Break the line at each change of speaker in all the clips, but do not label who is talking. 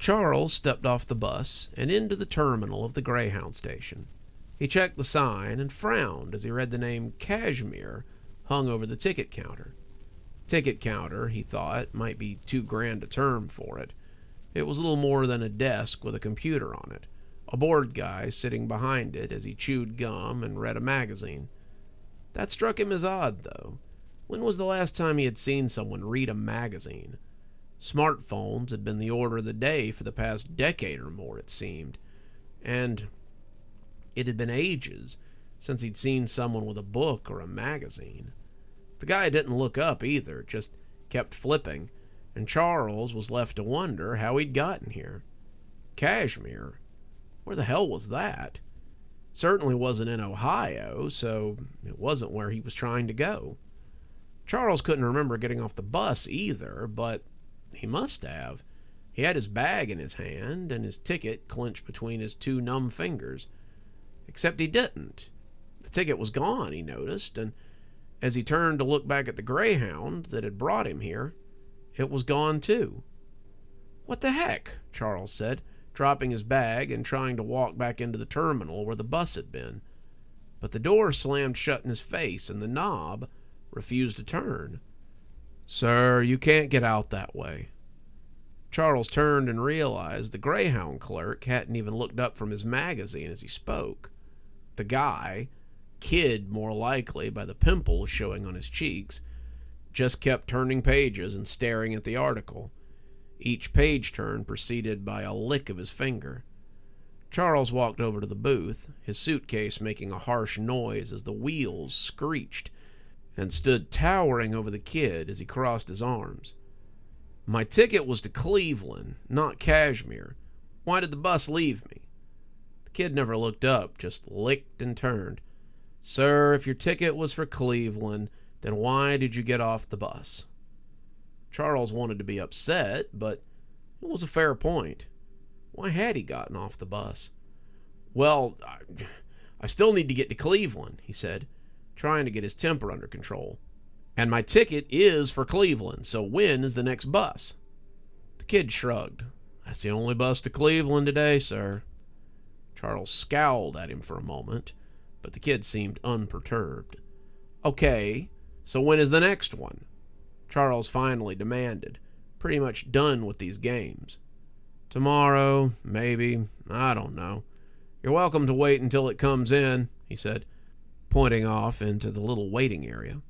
Charles stepped off the bus and into the terminal of the Greyhound station. He checked the sign and frowned as he read the name Cashmere hung over the ticket counter. Ticket counter, he thought, might be too grand a term for it. It was little more than a desk with a computer on it, a bored guy sitting behind it as he chewed gum and read a magazine. That struck him as odd, though. When was the last time he had seen someone read a magazine? Smartphones had been the order of the day for the past decade or more, it seemed. And it had been ages since he'd seen someone with a book or a magazine. The guy didn't look up either, just kept flipping, and Charles was left to wonder how he'd gotten here. Cashmere? Where the hell was that? Certainly wasn't in Ohio, so it wasn't where he was trying to go. Charles couldn't remember getting off the bus either, but he must have. He had his bag in his hand and his ticket clenched between his two numb fingers. Except he didn't. The ticket was gone, he noticed, and as he turned to look back at the Greyhound that had brought him here, it was gone too. "What the heck?" Charles said, dropping his bag and trying to walk back into the terminal where the bus had been. But the door slammed shut in his face and the knob refused to turn. "Sir, you can't get out that way." Charles turned and realized the Greyhound clerk hadn't even looked up from his magazine as he spoke. The guy, kid more likely by the pimples showing on his cheeks, just kept turning pages and staring at the article, each page turn preceded by a lick of his finger. Charles walked over to the booth, his suitcase making a harsh noise as the wheels screeched, and stood towering over the kid as he crossed his arms. "My ticket was to Cleveland, not Cashmere. Why did the bus leave me?" The kid never looked up, just licked and turned. "Sir, if your ticket was for Cleveland, then why did you get off the bus?" Charles wanted to be upset, but it was a fair point. Why had he gotten off the bus? "Well, I still need to get to Cleveland," he said, trying to get his temper under control. "And my ticket is for Cleveland, so when is the next bus?" The kid shrugged. "That's the only bus to Cleveland today, sir." Charles scowled at him for a moment, but the kid seemed unperturbed. "Okay, so when is the next one?" Charles finally demanded, pretty much done with these games. "Tomorrow, maybe, I don't know. You're welcome to wait until it comes in," he said, pointing off into the little waiting area.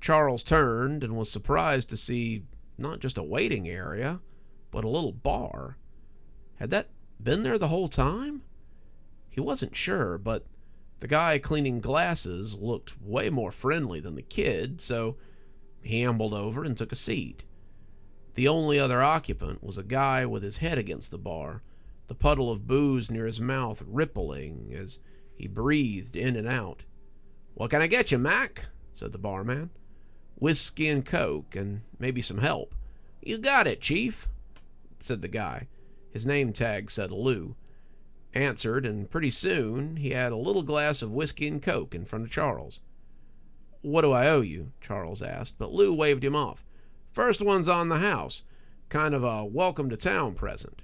Charles turned and was surprised to see not just a waiting area, but a little bar. Had that been there the whole time? He wasn't sure, but the guy cleaning glasses looked way more friendly than the kid, so he ambled over and took a seat. The only other occupant was a guy with his head against the bar, the puddle of booze near his mouth rippling as he breathed in and out. "What can I get you, Mac?" said the barman. "Whiskey and Coke, and maybe some help." "You got it, Chief," said the guy. His name tag said Lou. Answered, and pretty soon he had a little glass of whiskey and Coke in front of Charles. "What do I owe you?" Charles asked, but Lou waved him off. "First one's on the house. Kind of a welcome-to-town present."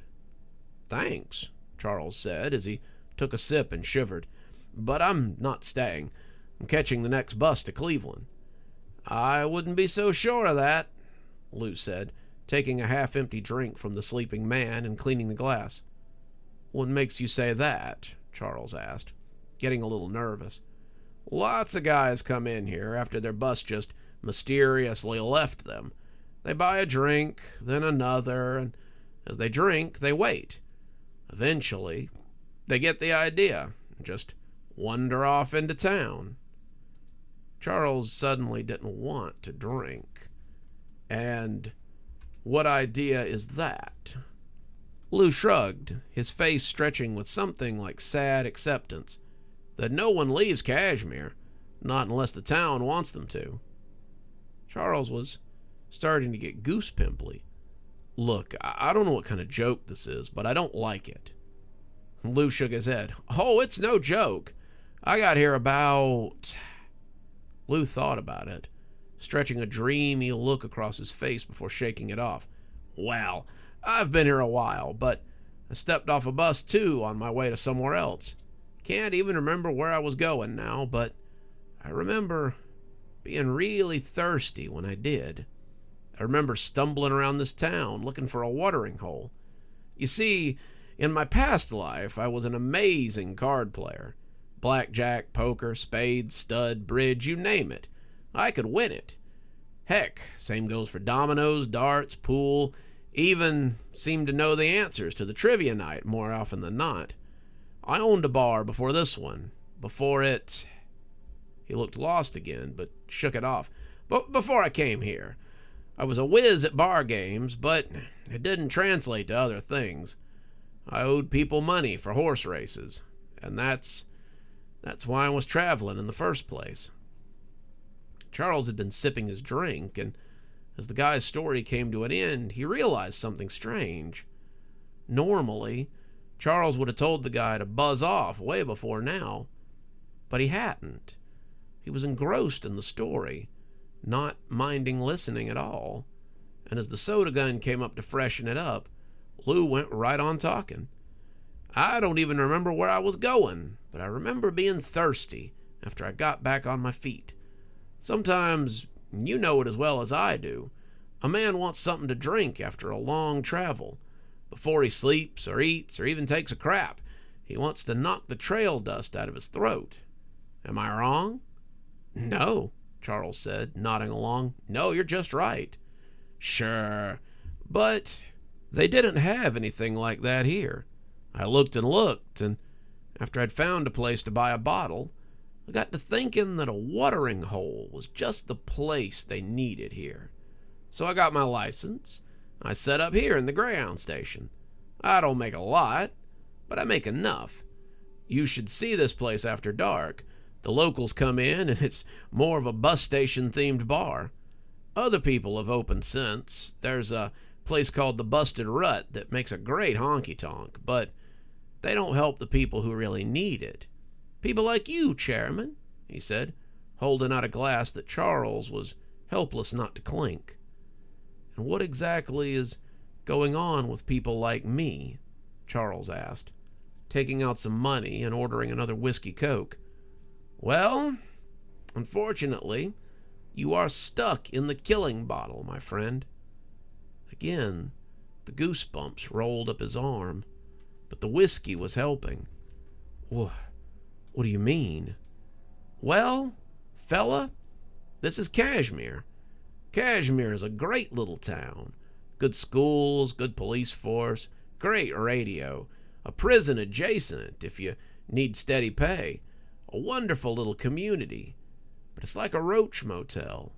"Thanks," Charles said as he took a sip and shivered. "But I'm not staying. I'm catching the next bus to Cleveland." "I wouldn't be so sure of that," Lou said, taking a half-empty drink from the sleeping man and cleaning the glass. "What makes you say that?" Charles asked, getting a little nervous. "Lots of guys come in here after their bus just mysteriously left them. They buy a drink, then another, and as they drink, they wait. Eventually, they get the idea and just wander off into town." Charles suddenly didn't want to drink. "And what idea is that?" Lou shrugged, his face stretching with something like sad acceptance. "That no one leaves Cashmere, not unless the town wants them to." Charles was starting to get goose-pimply. "Look, I don't know what kind of joke this is, but I don't like it." Lou shook his head. "Oh, it's no joke. I got here about..." Lou thought about it, stretching a dreamy look across his face before shaking it off. "Well, I've been here a while, but I stepped off a bus too on my way to somewhere else. Can't even remember where I was going now, but I remember being really thirsty when I did. I remember stumbling around this town looking for a watering hole. You see, in my past life, I was an amazing card player. Blackjack, poker, spades, stud, bridge, you name it. I could win it. Heck, same goes for dominoes, darts, pool, even seemed to know the answers to the trivia night more often than not. I owned a bar before this one. Before it... He looked lost again, but shook it off. But before I came here, I was a whiz at bar games, but it didn't translate to other things. I owed people money for horse races, and that's why I was traveling in the first place. Charles had been sipping his drink, and as the guy's story came to an end, he realized something strange. Normally, Charles would have told the guy to buzz off way before now, but he hadn't. He was engrossed in the story, not minding listening at all, and as the soda gun came up to freshen it up, Lou went right on talking. I don't even remember where I was going, but I remember being thirsty after I got back on my feet. Sometimes, you know it as well as I do, a man wants something to drink after a long travel. Before he sleeps or eats or even takes a crap, he wants to knock the trail dust out of his throat. Am I wrong? No, Charles said, nodding along. No, you're just right. Sure, but they didn't have anything like that here. I looked and looked, and after I'd found a place to buy a bottle, I got to thinking that a watering hole was just the place they needed here. So I got my license. I set up here in the Greyhound station. I don't make a lot, but I make enough. You should see this place after dark. The locals come in, and it's more of a bus station-themed bar. Other people have opened since. There's a place called the Busted Rut that makes a great honky-tonk, but they don't help the people who really need it. People like you, Chairman, he said, holding out a glass that Charles was helpless not to clink. And what exactly is going on with people like me? Charles asked, taking out some money and ordering another whiskey coke. Well, unfortunately, you are stuck in the killing bottle, my friend. Again, the goosebumps rolled up his arm, but the whiskey was helping. What do you mean? Well, fella, this is Cashmere. Cashmere is a great little town. Good schools, good police force, great radio, a prison adjacent if you need steady pay. A wonderful little community, but it's like a roach motel.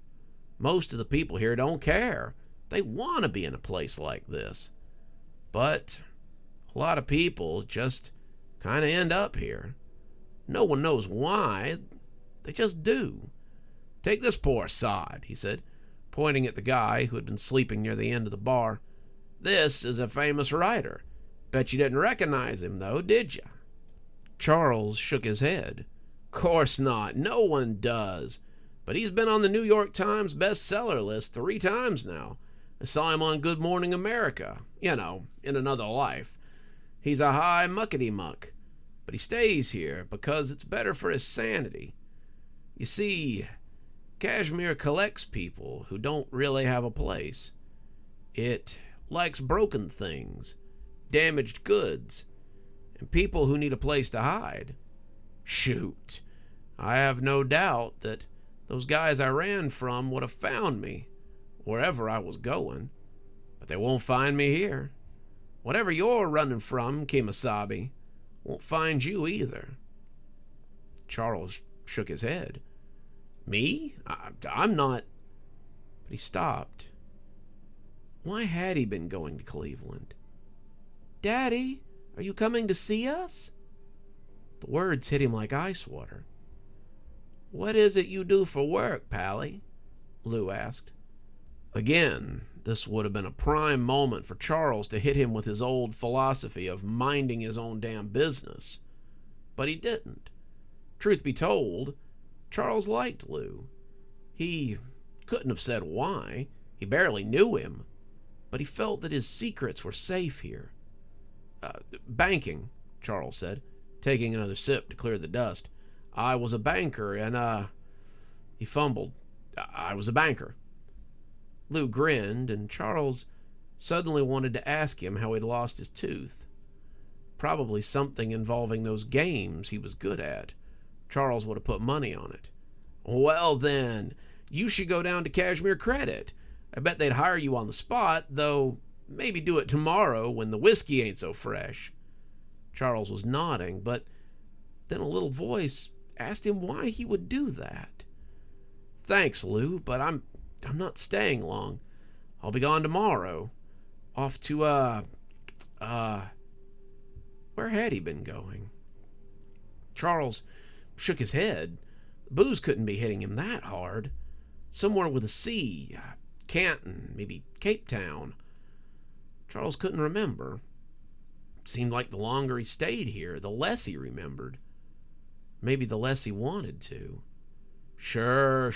Most of the people here don't care. They want to be in a place like this. But a lot of people just kind of end up here. No one knows why. They just do. Take this poor sod, he said, pointing at the guy who had been sleeping near the end of the bar. This is a famous writer. Bet you didn't recognize him, though, did you? Charles shook his head. Course not. No one does. But he's been on the New York Times bestseller list 3 times now. I saw him on Good Morning America, in another life. He's a high muckety-muck, but he stays here because it's better for his sanity. You see, Cashmere collects people who don't really have a place. It likes broken things, damaged goods, and people who need a place to hide. Shoot, I have no doubt that those guys I ran from would have found me wherever I was going, but they won't find me here. Whatever you're running from, Kemosabe, won't find you either. Charles shook his head. Me? I'm not... But he stopped. Why had he been going to Cleveland? Daddy, are you coming to see us? The words hit him like ice water. What is it you do for work, Pally? Lou asked. Again, this would have been a prime moment for Charles to hit him with his old philosophy of minding his own damn business. But he didn't. Truth be told, Charles liked Lou. He couldn't have said why. He barely knew him. but he felt that his secrets were safe here. Banking, Charles said, taking another sip to clear the dust. I was a banker, and, he fumbled. I was a banker. Lou grinned, and Charles suddenly wanted to ask him how he'd lost his tooth. Probably something involving those games he was good at. Charles would have put money on it. Well then, you should go down to Cashmere Credit. I bet they'd hire you on the spot, though maybe do it tomorrow when the whiskey ain't so fresh. Charles was nodding, but then a little voice asked him why he would do that. Thanks, Lou, but I'm not staying long. I'll be gone tomorrow. Off to, where had he been going? Charles shook his head. Booze couldn't be hitting him that hard. Somewhere with a C. Canton, maybe Cape Town. Charles couldn't remember. It seemed like the longer he stayed here, the less he remembered. Maybe the less he wanted to. Sure,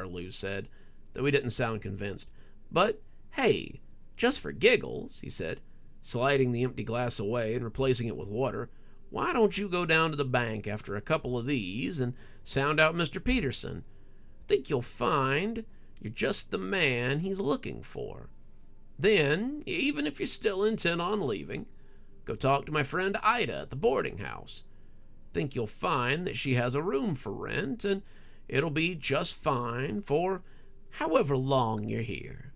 Lou said, though he didn't sound convinced. But, hey, just for giggles, he said, sliding the empty glass away and replacing it with water, why don't you go down to the bank after a couple of these and sound out Mr. Peterson? Think you'll find you're just the man he's looking for. Then, even if you're still intent on leaving, go talk to my friend Ida at the boarding house. Think you'll find that she has a room for rent, and it'll be just fine for however long you're here.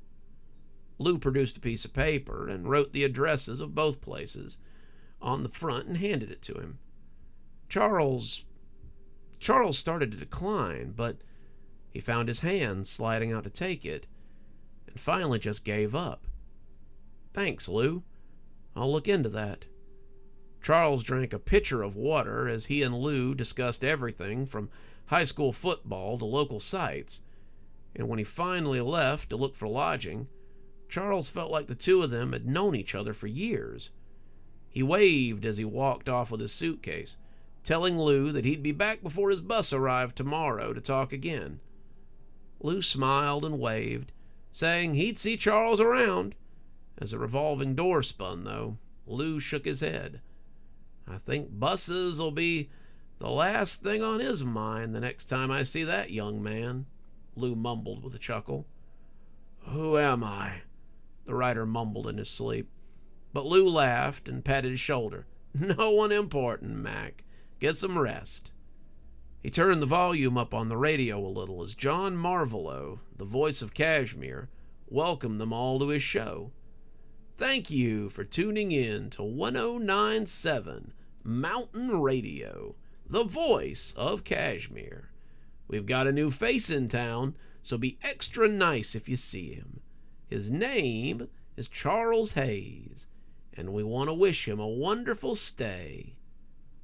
Lou produced a piece of paper and wrote the addresses of both places on the front and handed it to him. Charles started to decline, but he found his hand sliding out to take it, and finally just gave up. Thanks, Lou. I'll look into that. Charles drank a pitcher of water as he and Lou discussed everything from high school football to local sites, and when he finally left to look for lodging, Charles felt like the two of them had known each other for years. He waved as he walked off with his suitcase, telling Lou that he'd be back before his bus arrived tomorrow to talk again. Lou smiled and waved, saying he'd see Charles around. As the revolving door spun, though, Lou shook his head. I think buses will be the last thing on his mind the next time I see that young man, Lou mumbled with a chuckle. Who am I? The writer mumbled in his sleep. But Lou laughed and patted his shoulder. No one important, Mac. Get some rest. He turned the volume up on the radio a little as John Marvolo, the voice of Cashmere, welcomed them all to his show. Thank you for tuning in to 1097 Mountain Radio, the voice of Cashmere. We've got a new face in town, so be extra nice if you see him. His name is Charles Hayes, and we want to wish him a wonderful stay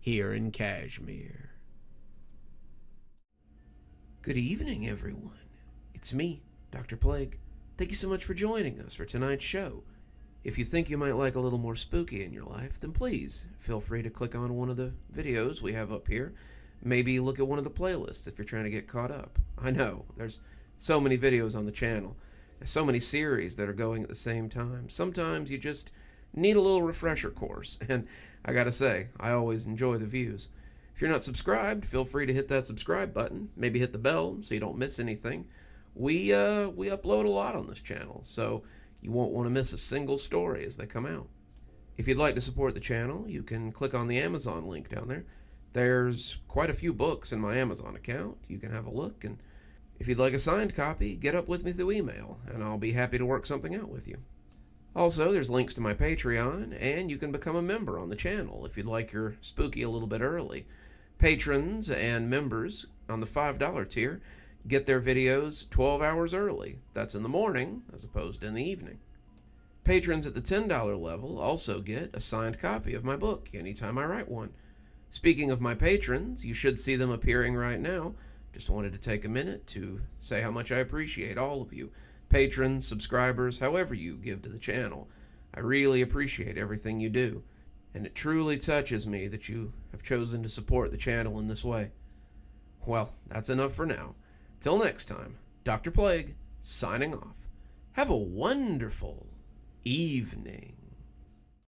here in Cashmere. Good evening, everyone. It's me, Dr. Plague. Thank you so much for joining us for tonight's show. If you think you might like a little more spooky in your life, then please feel free to click on one of the videos we have up here. Maybe look at one of the playlists if you're trying to get caught up. I know, there's so many videos on the channel. There's so many series that are going at the same time. Sometimes you just need a little refresher course, and I gotta say, I always enjoy the views. If you're not subscribed, feel free to hit that subscribe button. Maybe hit the bell so you don't miss anything. We upload a lot on this channel, so you won't want to miss a single story as they come out. If you'd like to support the channel, you can click on the Amazon link down there. There's quite a few books in my Amazon account. You can have a look, and if you'd like a signed copy, get up with me through email, and I'll be happy to work something out with you. Also, there's links to my Patreon, and you can become a member on the channel if you'd like your spooky a little bit early. Patrons and members on the $5 tier get their videos 12 hours early. That's in the morning as opposed to in the evening. Patrons at the $10 level also get a signed copy of my book anytime I write one. Speaking of my patrons, you should see them appearing right now. Just wanted to take a minute to say how much I appreciate all of you. Patrons, subscribers, however you give to the channel. I really appreciate everything you do, and it truly touches me that you have chosen to support the channel in this way. Well, that's enough for now. Till next time, Dr. Plague, signing off. Have a wonderful evening.